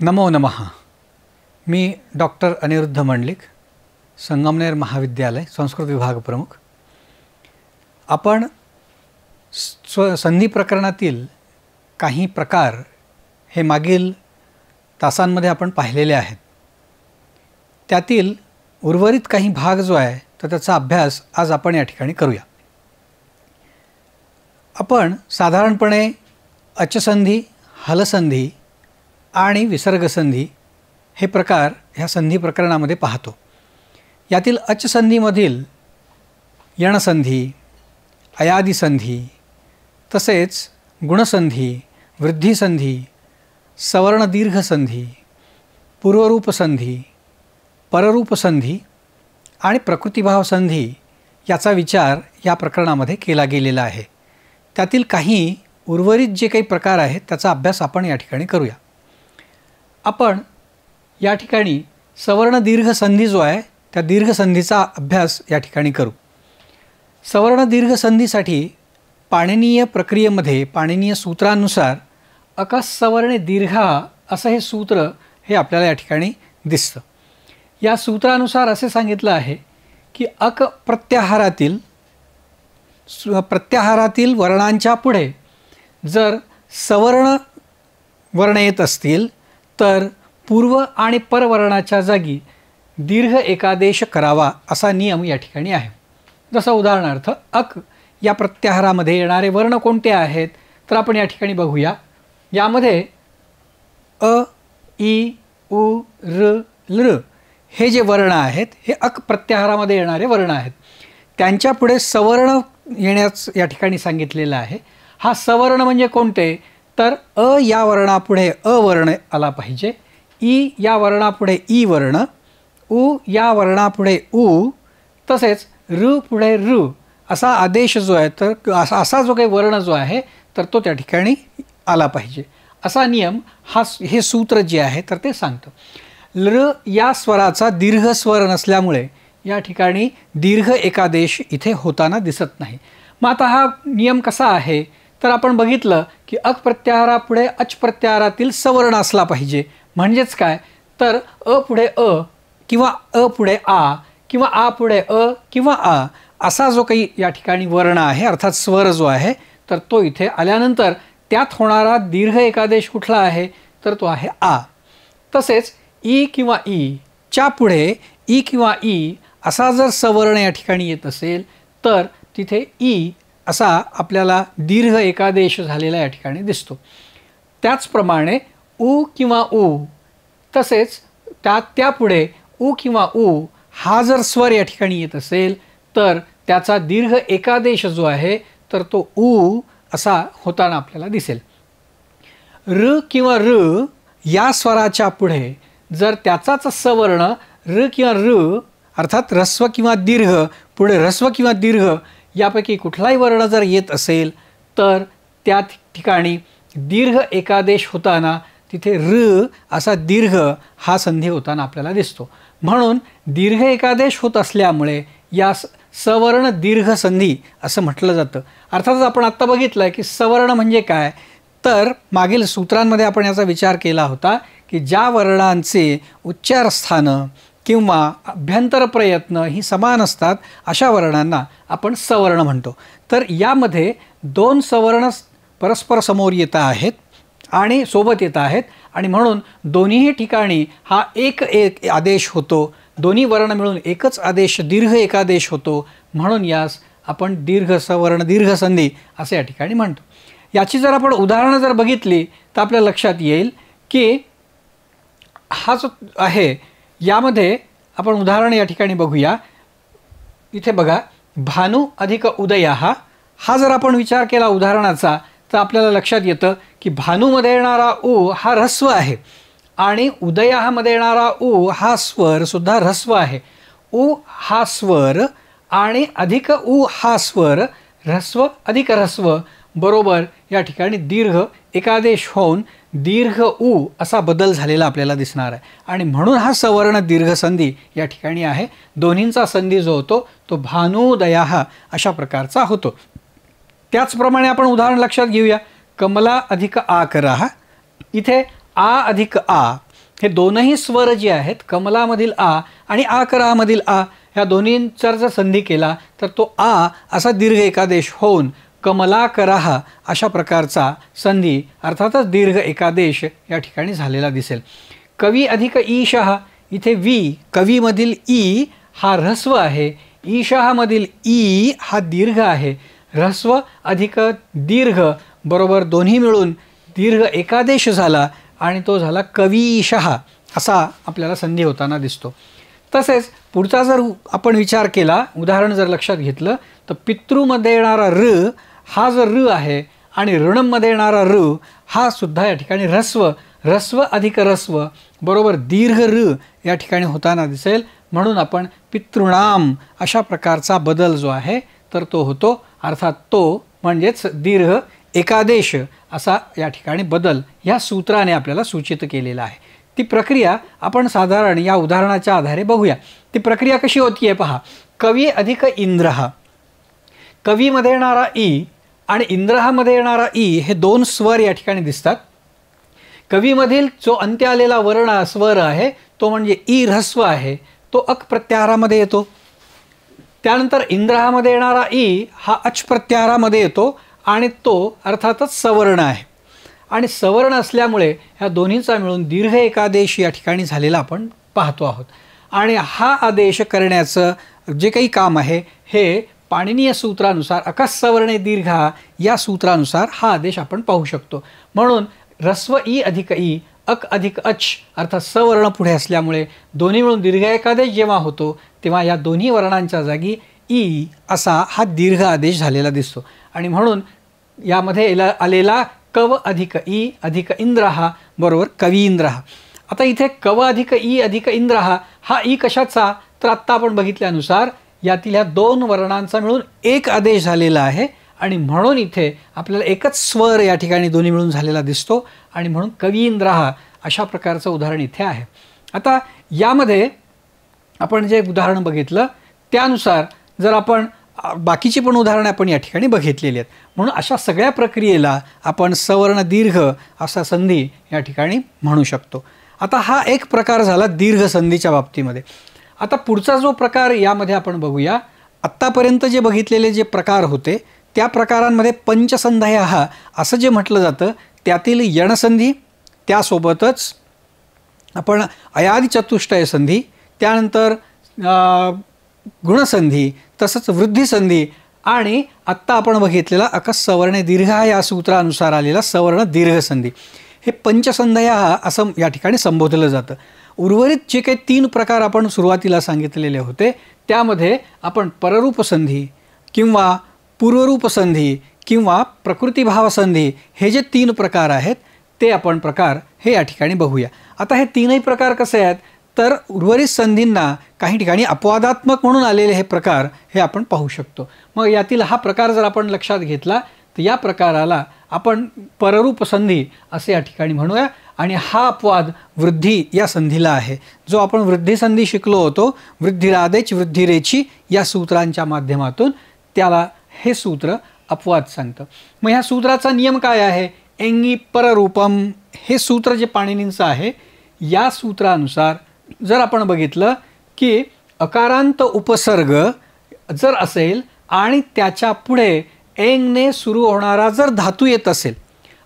नमो नमः. मी डॉक्टर अनिरुद्ध मंडलिक, संगमनेर महाविद्यालय संस्कृत विभाग प्रमुख. आपण संधी प्रकरणातील काही प्रकार हे मागील तासांमध्ये आपण पाहिलेले आहेत. त्यातील उर्वरित काही भाग जो आहे तर त्याचा अभ्यास आज आपण या ठिकाणी करूया. आपण साधारणपणे अचसंधी, हलसंधी आणि विसर्गसंधी हे प्रकार ह्या संधी प्रकरणामध्ये पाहतो. यातील अचसंधीमधील यणसंधी, अयादिसंधी, तसेच गुणसंधी, वृद्धिसंधी, सवर्णदीर्घसंधी, पूर्वरूपसंधी, पररूपसंधी आणि प्रकृतिभाव संधी याचा विचार या प्रकरणामध्ये केला गेलेला आहे. त्यातील काही उर्वरित जे काही प्रकार आहेत त्याचा अभ्यास आपण या ठिकाणी करूया. आपण या ठिकाणी सवर्ण दीर्घ संधी जो आहे त्या दीर्घ संधीचा अभ्यास या ठिकाणी करू. सवर्ण दीर्घ संधीसाठी पाणिनीय प्रक्रियेमध्ये पाणिनीय सूत्रानुसार अकस्सवर्णे दीर्घा असं हे सूत्र हे आपल्याला या ठिकाणी दिसतं. या सूत्रानुसार असे सांगितलं आहे की अक प्रत्याहारातील वर्णांच्या पुढे जर सवर्ण वर्ण येत असतील तर पूर्व आणि परवर्णाच्या जागी दीर्घ एकादेश करावा असा नियम या ठिकाणी आहे. जसं उदाहरणार्थ अक या प्रत्याहारामध्ये येणारे वर्ण कोणते आहेत तर आपण या ठिकाणी बघूया. यामध्ये अ, ई, उ, र, लृ हे जे वर्ण आहेत हे अक प्रत्याहारामध्ये येणारे वर्ण आहेत. त्यांच्या पुढे सवर्ण येण्यास या ठिकाणी सांगितलेलं आहे. हा सवर्ण म्हणजे कोणते तर अ या वर्णापुढे अ वर्ण आला पाहिजे, ई या वर्णापुढे ई वर्ण, उ या वर्णापुढे उ, तसेच ऋ पुढे ऋ असा आदेश जो आहे तर असा जो काही वर्ण जो आहे तर तो त्या ठिकाणी आला पाहिजे असा नियम हे सूत्र जे आहे तर ते सांगतं. लृ या स्वराचा दीर्घ स्वर नसल्यामुळे या ठिकाणी दीर्घ एकादेश इथे होताना दिसत नाही. मग आता हा नियम कसा आहे तर आपण बघितलं की अक प्रत्याहारापुढे अच प्रत्याहारातील सवर्ण असला पाहिजे. म्हणजेच काय तर अ पुढे अ किंवा अ पुढे आ किंवा आ पुढे अ किंवा आ असा जो काही या ठिकाणी वर्ण आहे अर्थात स्वर जो आहे तर तो इथे आल्यानंतर त्यात होणारा दीर्घ एकादेश कुठला आहे तर तो आहे आ. तसेच ई किंवा ई च्या पुढे ई किंवा ई असा जर सवर्ण या ठिकाणी येत असेल तर तिथे ई असा आपल्याला दीर्घ एकादेश झालेला या ठिकाणी दिसतो. त्याचप्रमाणे उ किंवा उ तसेच त्यापुढे उ किंवा उ हा जर स्वर या ठिकाणी येत असेल तर त्याचा दीर्घ एकादेश जो आहे तर तो उ असा होताना आपल्याला दिसेल. र किंवा र या स्वराच्या पुढे जर त्याचाच सवर्ण र किंवा र अर्थात ऱ्हस्व किंवा दीर्घ पुढे ऱ्हस्व किंवा दीर्घ यापैकी कुठलाही वर्ण जर येत असेल तर त्या ठिकाणी दीर्घ एकादेश होताना तिथे र असा दीर्घ हा संधी होताना आपल्याला दिसतो. म्हणून दीर्घ एकादेश होत असल्यामुळे या सवर्ण दीर्घ संधी असं म्हटलं जातं. अर्थातच आपण आत्ता बघितलं आहे की सवर्ण म्हणजे काय तर मागील सूत्रांमध्ये आपण याचा विचार केला होता की ज्या वर्णांचे उच्चारस्थानं किंवा अभ्यंतर प्रयत्न ही समान असतात अशा वर्णांना आपण सवर्ण म्हणतो. तर यामध्ये दोन सवर्ण परस्पर समोर येत आहेत आणि सोबत येत आहेत आणि म्हणून दोन्ही ठिकाणी हा एक आदेश होतो. दोन्ही वर्ण मिळून एकच आदेश दीर्घ एकादेश होतो. म्हणून यास आपण दीर्घ सवर्ण दीर्घ संधी असे या ठिकाणी म्हणतो. याची जर आपण उदाहरणं जर बघितली तर आपल्या लक्षात येईल की हा जो आहे यामध्ये आपण उदाहरण या ठिकाणी बघूया. इथे बघा भानु अधिक उदया हा जर आपण विचार केला उदाहरणाचा तर आपल्याला लक्षात येतं की भानुमध्ये येणारा उ हा ऱ्हस्व आहे आणि उदयामध्ये येणारा उ हा स्वर सुद्धा ऱ्हस्व आहे. उ हा स्वर आणि अधिक उ हा स्वर ऱ्हस्व अधिक ऱ्हस्व बरोबर या ठिकाणी दीर्घ एकादेश होऊन दीर्घ उ असा बदल झालेला आपल्याला दिसणार आहे आणि म्हणून हा सवर्ण दीर्घ संधी या ठिकाणी आहे. दोन्हींचा संधी जो होतो तो भानुदया अशा प्रकारचा होतो. त्याचप्रमाणे आपण उदाहरण लक्षात घेऊया. कमला अधिक आ करा. इथे आ अधिक आ हे दोनही स्वर जे आहेत, कमलामधील आ आणि आकरामधील आ, ह्या दोन्हींचा जर संधी केला तर तो आ असा दीर्घ एकादेश होऊन कमलाकराह अशा प्रकारचा संधी अर्थातच दीर्घ एकादेश या ठिकाणी झालेला दिसेल. कवी अधिक ईशः, इथे वी कवीमधील ई हा ऱ्हस्व आहे, ईशःमधील ई हा दीर्घ आहे. ऱ्हस्व अधिक दीर्घ बरोबर दोन्ही मिळून दीर्घ एकादेश झाला आणि तो झाला कवीशः असा आपल्याला संधी होताना दिसतो. तसेच पुढचा जर आपण विचार केला, उदाहरण जर लक्षात घेतलं तर पितृमध्ये येणारा र हा जर र आहे आणि ऋणमध्ये येणारा र हा सुद्धा या ठिकाणी ऱ्हस्व, ऱ्हस्व अधिक ऱ्हस्व बरोबर दीर्घ र या ठिकाणी होताना दिसेल. म्हणून आपण पितृणाम अशा प्रकारचा बदल जो आहे तर तो होतो. अर्थात तो म्हणजेच दीर्घ एकादेश असा या ठिकाणी बदल ह्या सूत्राने आपल्याला सूचित केलेला आहे. ती प्रक्रिया आपण साधारण या उदाहरणाच्या आधारे बघूया. ती प्रक्रिया कशी होतीये पहा. कवी अधिक इंद्रः, कवीमध्ये येणारा ई आणि इंद्रहामध्ये येणारा ई हे दोन स्वर या ठिकाणी दिसतात. कवीमधील जो अंत्य आलेला वर्ण स्वर आहे तो म्हणजे ई ऱ्हस्व आहे, तो अक प्रत्याहारामध्ये येतो. त्यानंतर इंद्रहामध्ये येणारा ई हा अच प्रत्याहारामध्ये येतो आणि तो अर्थातच सवर्ण आहे. आणि सवर्ण असल्यामुळे ह्या दोन्हीचा मिळून दीर्घ एकादेश या ठिकाणी झालेला आपण पाहतो आहोत. आणि हा आदेश करण्याचं जे काही काम आहे हे पाणिनीय सूत्रानुसार अकस सवर्णे दीर्घा या सूत्रानुसार हा आदेश आपण पाहू शकतो. म्हणून ऱ्हस्व ई अधिक ई, अक अधिक अच अर्थात सवर्ण पुढे असल्यामुळे दोन्ही मिळून दीर्घ एकादेश जेव्हा होतो तेव्हा या दोन्ही वर्णांच्या जागी ई असा हा दीर्घ आदेश झालेला दिसतो. आणि म्हणून यामध्ये आलेला कव अधिक ई अधिक इंद्रहा बरोबर कवींद्रहा. आता इथे कव अधिक ई अधिक इंद्रहा हा ई कशाचा, तर आत्ता आपण बघितल्यानुसार यातील ह्या दोन वर्णांचा मिळून एक आदेश झालेला आहे आणि म्हणून इथे आपल्याला एकच स्वर या ठिकाणी दोन्ही मिळून झालेला दिसतो आणि म्हणून कवींद्रहा अशा प्रकारचं उदाहरण इथे आहे. आता यामध्ये आपण जे उदाहरण बघितलं त्यानुसार जर आपण बाकीची पण उदाहरणे आपण या ठिकाणी बघितलेली आहेत. म्हणून अशा सगळ्या प्रक्रियेला आपण सवर्ण दीर्घ असा संधी या ठिकाणी म्हणू शकतो. आता हा एक प्रकार झाला दीर्घ संधीच्या बाबतीमध्ये. आता पुढचा जो प्रकार यामध्ये आपण बघूया. आत्तापर्यंत जे बघितलेले जे प्रकार होते त्या प्रकारांमध्ये पंचसंध्या हा असं जे म्हटलं जातं त्यातील यणसंधी, त्यासोबतच आपण अयादी चतुष्टय संधी, त्यानंतर गुणसंधी, तसंच वृद्धिसंधी आणि आत्ता आपण बघितलेला अकस सवर्णे दीर्घ या सूत्रानुसार आलेला सवर्ण दीर्घ संधी, हे पंचसंध्या असं या ठिकाणी संबोधलं जातं. उर्वरित जे काही तीन प्रकार आपण सुरुवातीला सांगितलेले होते त्यामध्ये आपण पररूप संधी किंवा पूर्वरूप संधी किंवा प्रकृतिभाव संधी हे जे तीन प्रकार आहेत ते आपण प्रकार हे या ठिकाणी बघूया. आता हे तीनही प्रकार कसे आहेत तर उर्वरित संधींना काही ठिकाणी अपवादात्मक म्हणून आलेले हे प्रकार हे आपण पाहू शकतो. मग यातील हा प्रकार जर आपण लक्षात घेतला तर या प्रकाराला आपण पररूप संधी असे या ठिकाणी म्हणूया. आणि हा अपवाद वृद्धी या संधीला आहे. जो आपण वृद्धी संधी शिकलो होतो वृद्धिरादेच वृद्धिरेची या सूत्रांच्या माध्यमातून, त्याला हे सूत्र अपवाद सांगतं. मग ह्या सूत्राचा नियम काय आहे, एंगी पररूपम हे सूत्र जे पाणिनींचं आहे या सूत्रानुसार जर आपण बघितलं की अकारांत उपसर्ग जर असेल आणि त्याच्या पुढे एंगने सुरू होणारा जर धातू येत असेल.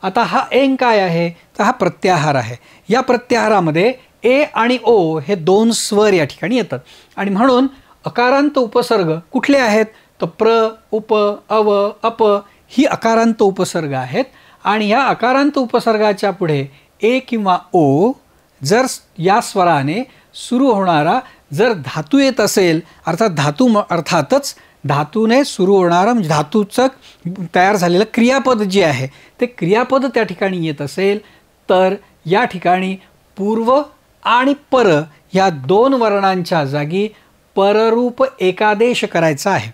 आता हा एंग काय आहे तर हा प्रत्याहार आहे. या प्रत्याहारामध्ये ए आणि ओ हे दोन स्वर या ठिकाणी येतात आणि म्हणून अकारांत उपसर्ग कुठले आहेत तर प्र, उप, अव, अप ही अकारांत उपसर्ग आहेत. आणि या अकारांत उपसर्गाच्या पुढे ए किंवा ओ जर या स्वराने सुरू होणारा जर धातू येत असेल, अर्थात धातू अर्थातच धातूने सुरू होणारा म्हणजे धातूचं तयार झालेलं क्रियापद जे आहे ते क्रियापद त्या ठिकाणी येत असेल तर या ठिकाणी पूर्व आणि पर या दोन वर्णांच्या जागी पररूप एकादेश करायचा आहे.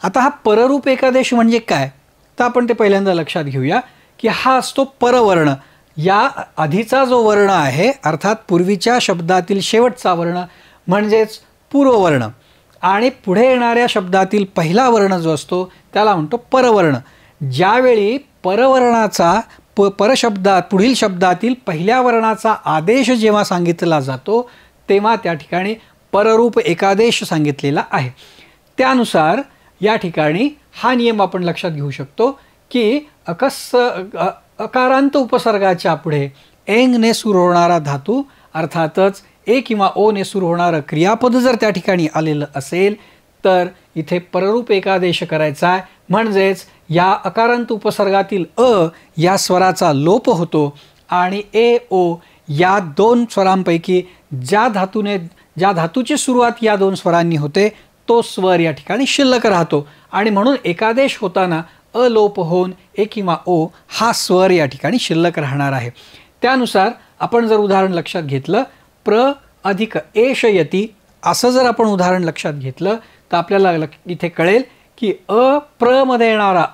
आता हा पररूप एकादेश म्हणजे काय तर आपण ते पहिल्यांदा लक्षात घेऊया की हा असतो परवर्ण. या आधीचा जो वर्ण आहे अर्थात पूर्वीच्या शब्दातील शेवटचा वर्ण म्हणजेच पूर्ववर्ण आणि पुढे येणाऱ्या शब्दातील पहिला वर्ण जो असतो त्याला म्हणतो परवर्ण. ज्यावेळी परवर्णाचा परशब्दात पुढील शब्दातील पहिल्या वर्णाचा आदेश जेव्हा सांगितला जातो तेव्हा त्या ठिकाणी पररूप एकादेश सांगितलेला आहे. त्यानुसार या ठिकाणी हा नियम आपण लक्षात घेऊ शकतो की अकारांत उपसर्गाच्या पुढे एंगने सुरू होणारा धातू अर्थातच ए किंवा ओने सुरू होणारं क्रियापद जर त्या ठिकाणी आलेलं असेल तर इथे पररूप एकादेश करायचा आहे. म्हणजेच या अकारांत उपसर्गातील अ या स्वराचा लोप होतो आणि ए ओ या दोन स्वरांपैकी ज्या धातूची सुरुवात या दोन स्वरांनी होते तो स्वर या ठिकाणी शिल्लक राहतो आणि म्हणून एकादेश होताना अलोप होऊन ए किंवा ओ हा स्वर या ठिकाणी शिल्लक राहणार आहे. त्यानुसार आपण जर उदाहरण लक्षात घेतलं प्र अधिक एषयती असं जर आपण उदाहरण लक्षात घेतलं तर आपल्याला इथे कळेल की प्र मध्ये येणारा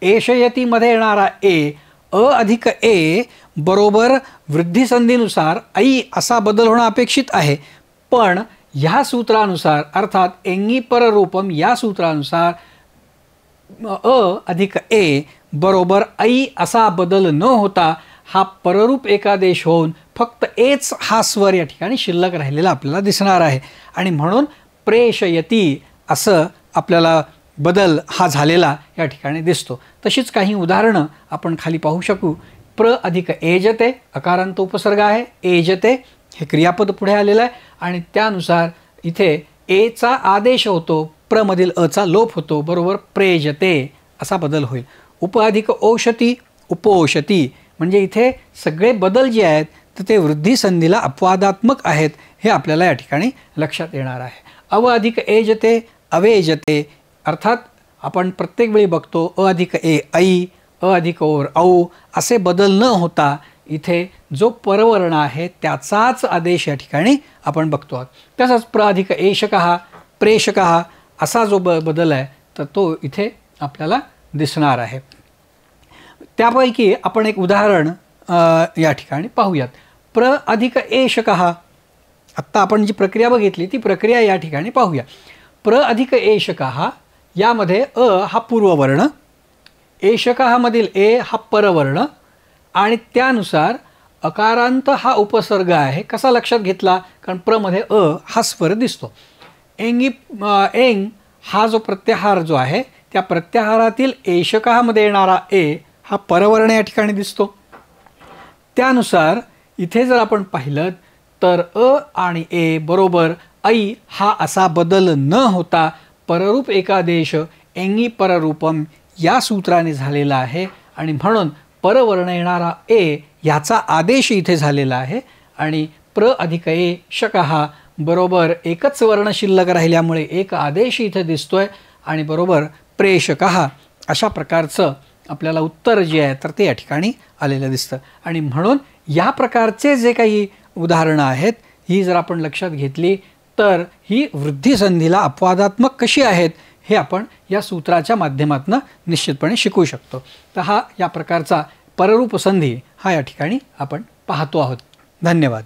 एषयतीमध्ये येणारा ए अधिक ए बरोबर वृद्धिसंधीनुसार ऐ असा बदल होणं अपेक्षित आहे. पण ह्या सूत्रानुसार अर्थात एंगी पररूपम या सूत्रानुसार अधिक ए बरोबर ऐ असा बदल न होता हा पररूप एकादेश होऊन फक्त एच हा स्वर या ठिकाणी शिल्लक राहिलेला आपल्याला दिसणार आहे आणि म्हणून प्रेषयती असं आपल्याला बदल हा झालेला या ठिकाणी दिसतो. तशीच काही उदाहरणं आपण खाली पाहू शकू. प्र अधिक एजते अकारांत उपसर्ग आहे, एजते हे क्रियापद पुढे आलेलं आहे आणि त्यानुसार इथे एचा आदेश होतो, प्रमधील अचा लोप होतो, बरोबर प्रेजते असा बदल होईल. उप अधिक औषती उपोषती म्हणजे इथे सगळे बदल जे आहेत तर ते वृद्धी संधीला अपवादात्मक आहेत हे आपल्याला या ठिकाणी लक्षात येणार आहे. अव अधिक एजते अवेजते अर्थात आपण प्रत्येक वेळी बघतो अ अधिक ए ऐ अ अधिक ओर औ असे बदल न होता इथे जो परवर्ण आहे त्याचाच आदेश या ठिकाणी आपण बघतो आहोत. तसंच प्र अधिक एषकः प्रेषकः असा जो बदल आहे तर तो इथे आपल्याला दिसणार आहे. त्यापैकी आपण एक उदाहरण या ठिकाणी पाहूयात. प्र अधिक एषकः आत्ता आपण जी प्रक्रिया बघितली ती प्रक्रिया या ठिकाणी पाहूया. प्र अधिक एषकः यामध्ये अ हा पूर्ववर्ण, एषकः मधील ए हा परवर्ण आणि त्यानुसार अकारांत हा उपसर्ग आहे. कसा लक्षात घेतला? कारण प्रमध्ये अ हा स्वर दिसतो. एंग हा जो प्रत्याहार जो आहे त्या प्रत्याहारातील एषकः मध्ये येणारा ए हा परवर्ण या ठिकाणी दिसतो. त्यानुसार इथे जर आपण पाहिलं तर अ आणि ए बरोबर ऐ हा असा बदल न होता पररूप एकादेश एंगी पररूपम या सूत्राने झालेला आहे आणि म्हणून परवर्ण येणारा ए याचा आदेश इथे झालेला आहे आणि प्र अधिक ए शकः बरोबर एकच वर्ण शिल्लक राहिल्यामुळे एक आदेश इथे दिसतोय आणि बरोबर प्रेषकः अशा प्रकारचं आपल्याला उत्तर जे आहे तर ते या ठिकाणी आलेलं दिसतं. आणि म्हणून या प्रकारचे जे काही उदाहरणं आहेत ही जर आपण लक्षात घेतली तर ही वृद्धी संधीला अपवादात्मक कशी आहेत हे आपण या सूत्राच्या माध्यमातून निश्चितपणे शिकू शकतो. तर हा या प्रकारचा पररूप संधी हा या ठिकाणी आपण पाहतो आहोत. धन्यवाद.